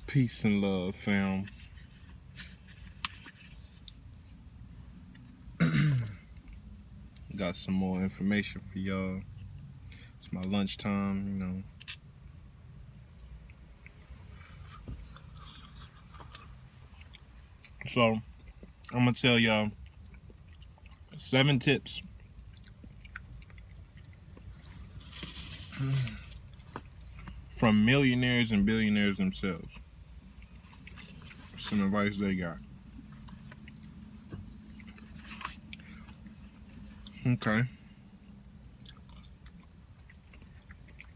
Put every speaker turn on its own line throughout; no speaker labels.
Peace and love, fam. Got some more information for y'all. It's my lunchtime, So, I'm gonna tell y'all 7 tips from millionaires and billionaires themselves. Some advice they got. Okay.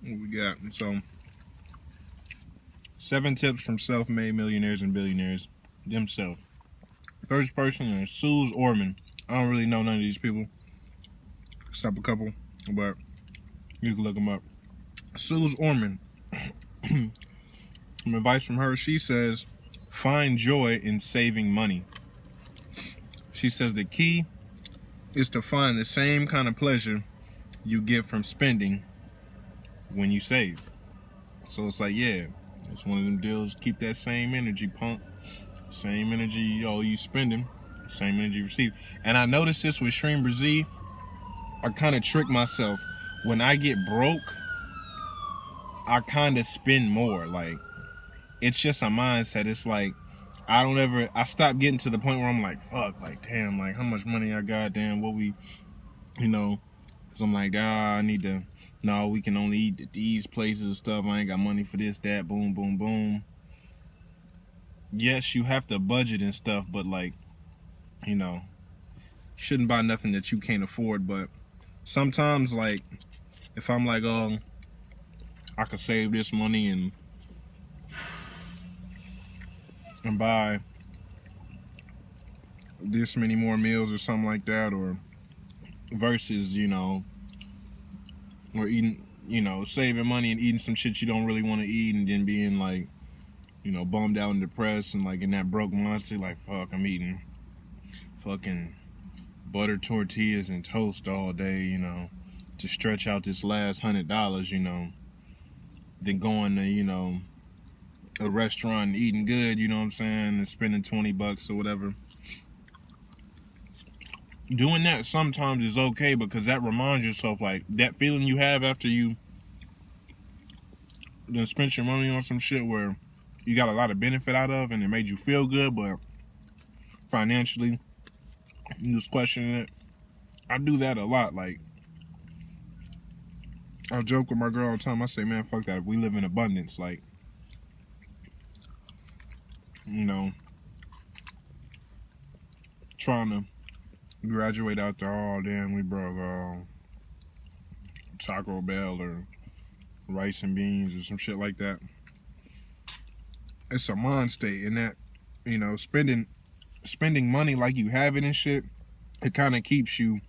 What we got? So, 7 tips from self-made millionaires and billionaires themselves. First person is Suze Orman. I don't really know none of these people, except a couple, but you can look them up. Suze Orman. Some advice from her. She says, find joy in saving money. She says the key is to find the same kind of pleasure you get from spending when you save. So it's like, yeah, it's one of them deals. Keep that same energy, punk. Same energy, you spending, same energy you receive. And I noticed this with Shreen Brazil. I kind of trick myself. When I get broke, I kind of spend more. Like, it's just a mindset. It's like, I stop getting to the point where I'm like, fuck, like, damn, like, how much money I got, damn, what we, because I'm like, no, we can only eat at these places and stuff. I ain't got money for this, that, boom, boom, boom. Yes, you have to budget and stuff, but like, shouldn't buy nothing that you can't afford. But sometimes, like, if I'm like, I could save this money and buy this many more meals or something like that, or versus, or eating, saving money and eating some shit you don't really want to eat, and then being like, bummed out and depressed and like in that broke mindset, like, fuck, I'm eating fucking butter tortillas and toast all day, to stretch out this last $100, then going to, a restaurant and eating good, you know what I'm saying, and spending $20 or whatever. Doing that sometimes is okay, because that reminds yourself, like, that feeling you have after you then spent your money on some shit where you got a lot of benefit out of and it made you feel good, but financially you was questioning it. I do that a lot. Like, I joke with my girl all the time. I say, man, fuck that. If we live in abundance, like, trying to graduate out there, oh damn, we broke Taco Bell or rice and beans or some shit like that. It's a mind state, and that, spending money like you have it and shit, it kind of keeps you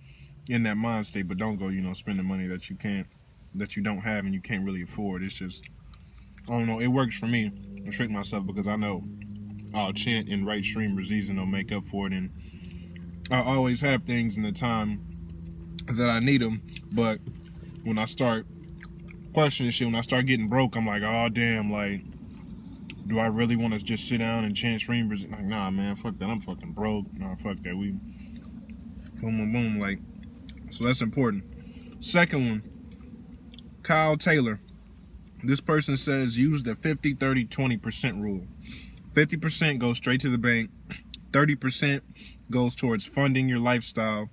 in that mind state. But don't go, spending money that you don't have and you can't really afford. It's just, I don't know, it works for me. I trick myself because I know I'll chant and write stream receipts and they'll make up for it, and I always have things in the time that I need them. But when I start questioning shit, when I start getting broke, I'm like, oh damn, like, do I really want to just sit down and chant streamers? Like, nah, man, fuck that. I'm fucking broke. Nah, fuck that. We boom, boom, boom. Like, so that's important. Second one, Kyle Taylor. This person says use the 50-30-20% rule. 50% goes straight to the bank. 30% goes towards funding your lifestyle.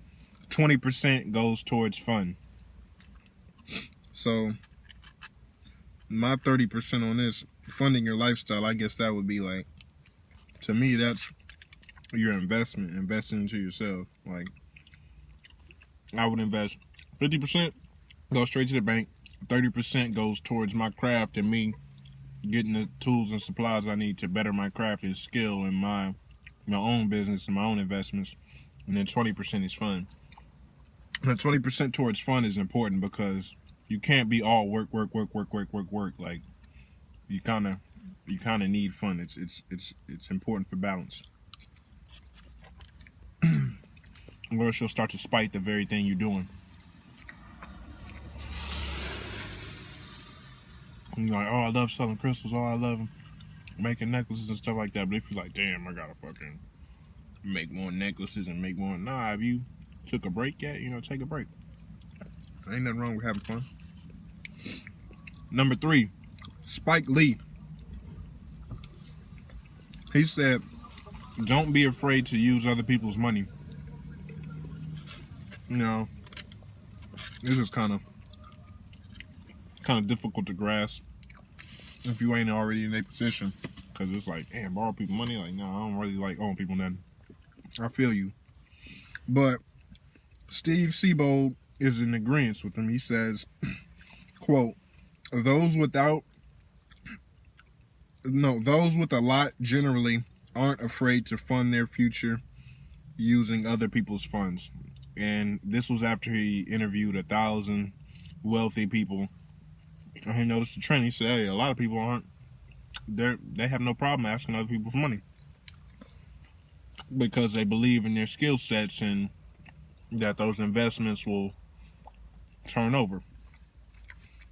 20% goes towards fun. So my 30% on this, funding your lifestyle, I guess that would be like, to me, that's your investment, investing into yourself. Like, I would invest 50% goes straight to the bank, 30% goes towards my craft and me getting the tools and supplies I need to better my craft and skill in my own business and my own investments, and then 20% is fun. And 20% towards fun is important because you can't be all work. Like, you kind of need fun. It's important for balance. Or else you'll start to spite the very thing you're doing. And you're like, oh, I love selling crystals. Oh, I love them. making necklaces and stuff like that. But if you're like, damn, I gotta fucking make more necklaces and make more. Nah, have you took a break yet? Take a break. Ain't nothing wrong with having fun. Number 3, Spike Lee. He said, don't be afraid to use other people's money. This is kind of difficult to grasp if you ain't already in a position. Because it's like, damn, borrow people money? Like, no, I don't really like owing people nothing. I feel you. But Steve Siebold is in agreement with him. He says, quote, those with a lot generally aren't afraid to fund their future using other people's funds. And this was after he interviewed 1,000 wealthy people. And he noticed the trend. He said, hey, a lot of people they have no problem asking other people for money because they believe in their skill sets and that those investments will turn over.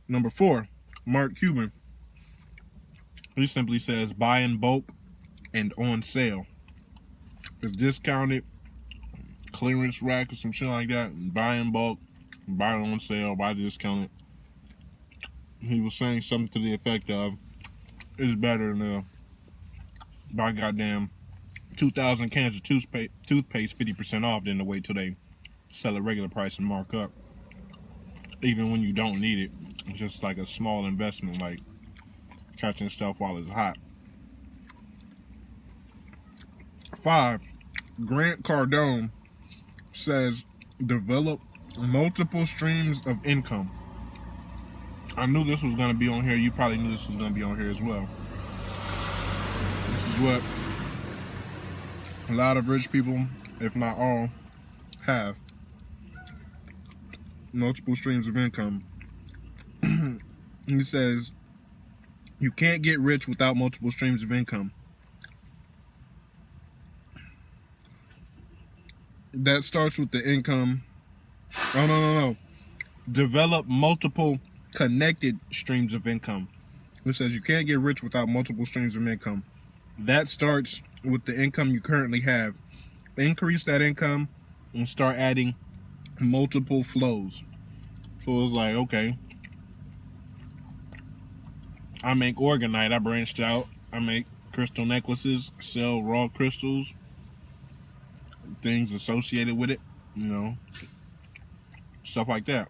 Number 4, Mark Cuban. He simply says, buy in bulk and on sale. If discounted, clearance rack or some shit like that, buy in bulk, buy it on sale, buy discounted. He was saying something to the effect of, it's better than buy goddamn 2,000 cans of toothpaste 50% off than to wait till they sell at regular price and mark up. Even when you don't need it. It's just like a small investment, like catching stuff while it's hot. 5, Grant Cardone says, develop multiple streams of income. I knew this was going to be on here. You probably knew this was going to be on here as well. This is what a lot of rich people, if not all, have. Multiple streams of income. He says, you can't get rich without multiple streams of income. That starts with the income. Oh, no. Develop multiple connected streams of income. It says you can't get rich without multiple streams of income. That starts with the income you currently have. Increase that income and start adding multiple flows. So it's like, okay, I make orgonite. I branched out. I make crystal necklaces, sell raw crystals, things associated with it, stuff like that.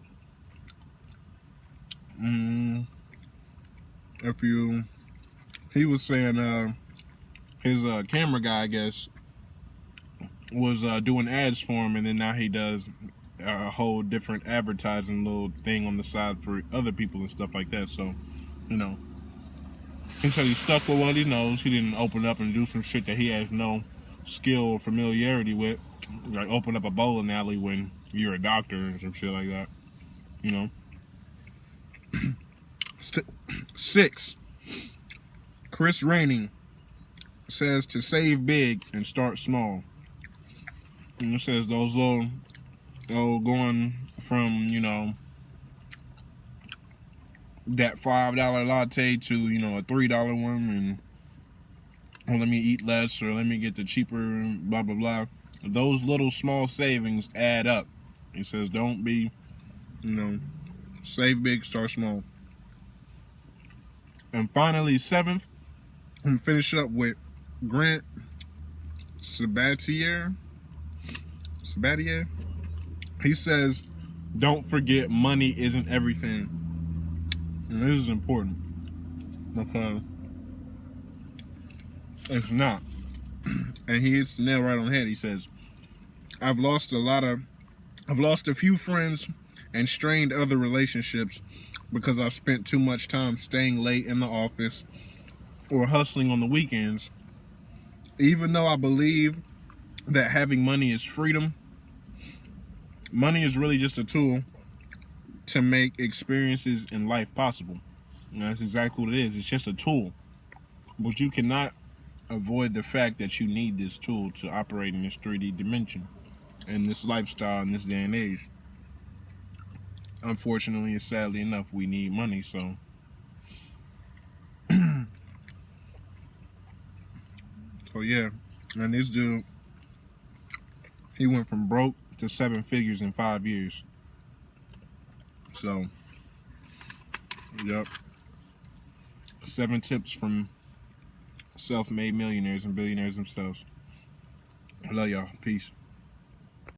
He was saying his camera guy, I guess, was doing ads for him, and then now he does a whole different advertising little thing on the side for other people and stuff like that. So, he said he stuck with what he knows. He didn't open up and do some shit that he has no skill or familiarity with, like open up a bowling alley when you're a doctor and some shit like that. 6, Chris Rainey says to save big and start small. And it says those little going from, that $5 latte to, a $3 one, and let me eat less or let me get the cheaper, blah, blah, blah. Those little small savings add up. It says don't be, save big, start small. And finally, 7th, and finish up with Grant Sabatier. He says, don't forget money isn't everything. And this is important because it's not. And he hits the nail right on the head. He says, I've lost a few friends and strained other relationships because I've spent too much time staying late in the office or hustling on the weekends. Even though I believe that having money is freedom, money is really just a tool to make experiences in life possible. And that's exactly what it is. It's just a tool. But you cannot avoid the fact that you need this tool to operate in this 3D dimension and this lifestyle in this day and age. Unfortunately and sadly enough, we need money. So So yeah, and this dude, he went from broke to 7 figures in 5 years. So, yep. 7 tips from self-made millionaires and billionaires themselves. I love y'all. Peace.